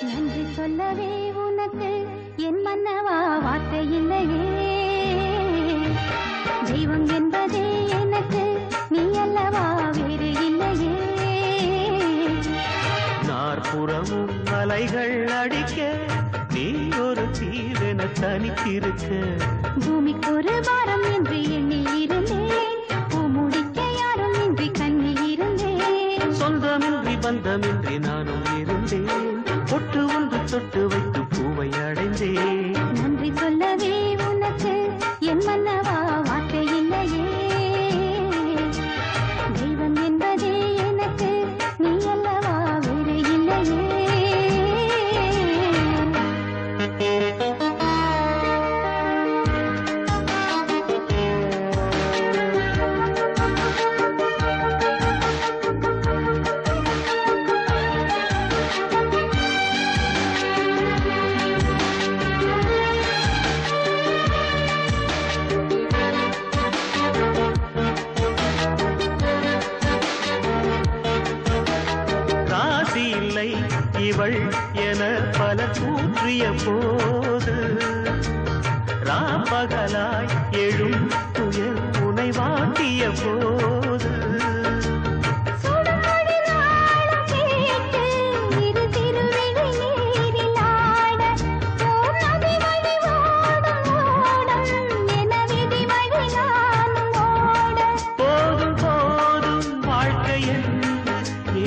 நன்றி சொல்லவே உனக்கு என் மன்னவா வார்த்தை இல்லையே. தெய்வம் என்பதே எனக்கு நீ அல்லவா வேறு இல்லையே. நாற்புறமும் அலைகள் அடிக்க நீ ஒரு தீவென தனித்திருக்க. பூமிக்கு ஒரு வாரம் என்று எண்ணி இருந்தேன், பூமுடிக்க யாரும் இன்றி கண்ணி இருந்தேன். சொந்தமின்றி பந்தமின்றி நானும் இருந்தேன், பொட்டு ஒன்று தொட்டு வைத்து பூவை அடைந்தேன். நன்றி சொல்லவே உனக்கு என் மன்னவா வார்த்தை இல்லையே. தெய்வம் என்பதே எனக்கு நீ அல்லவா வேறு இல்லையே. இல்லை இவள் என பல கூற்றிய போது, ராப்பகலாய் எழும் துயர் உனை வாட்டிய போது, போதும் போதும் வாழ்க்கை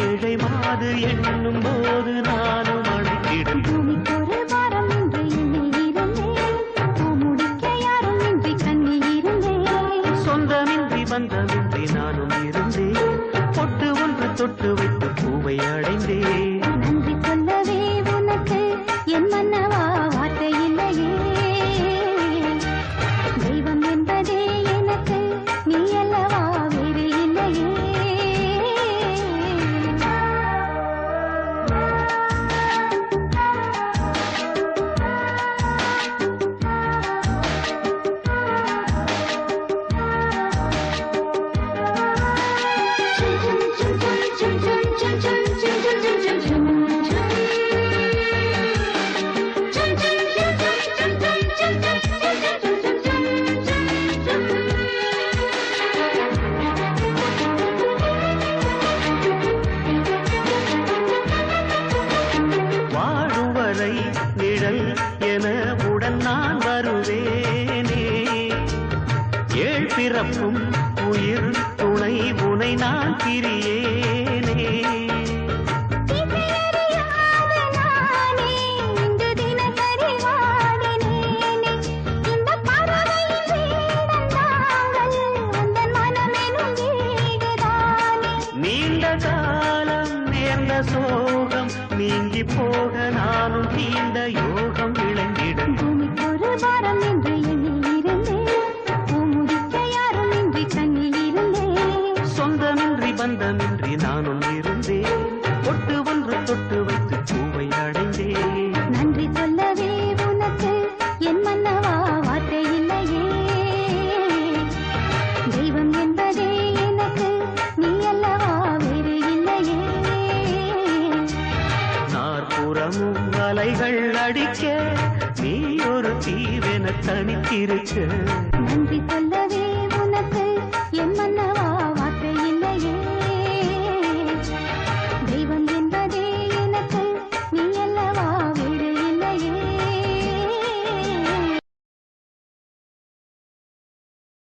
ஏழை மாது எண்ணும் போது நானும் அழைத்திடும். பூமிக்கு ஒரு வாரம் என்று எண்ணி இருந்தேன், பூமுடிக்க யாரும் இன்றி கண்ணி இருந்தேன். சொந்தமின்றி பந்தமின்றி நானும் இருந்தேன், பொட்டு ஒன்று தொட்டு வைத்து பூவை அடைந்தேன். நன்றி சொல்லவே உனக்கு என் மன்னவா வார்த்தை இல்லையே. தெய்வம் என்பதே எனக்கு நீ அல்லவா வேறு இல்லையே. வாழுவரை நிழல் என உடன் நான் வருவேனே, ஏழ் பிறப்பும் உயிர் துணை உனை நான் பிரியேனே. நீண்ட காலம் நேர்ந்த சோகம் நீங்கி போக நானும் தீண்ட யோகம் விளங்கிடும். பூமிக்கு ஒரு வாரம் என்று எண்ணி இருந்தேன், பூமுடிக்க யாரும் இன்றி கண்ணி இருந்தேன். சொந்தமின்றி பந்தமின்றி நானும் இருந்தேன், பொட்டு ஒன்று தொட்டு வைத்து பூவை அடைந்தேன். நன்றி சொல்லவே உனக்கு என் மன்னவா வார்த்தை இல்லையே. தெய்வம் என்பதே எனக்கு நீ அல்லவா வேறு இல்லையே. நாற்புறமும் அலைகள் அடிக்க நீ ஒரு தீவென தனித்திருக்க. நன்றி சொல்ல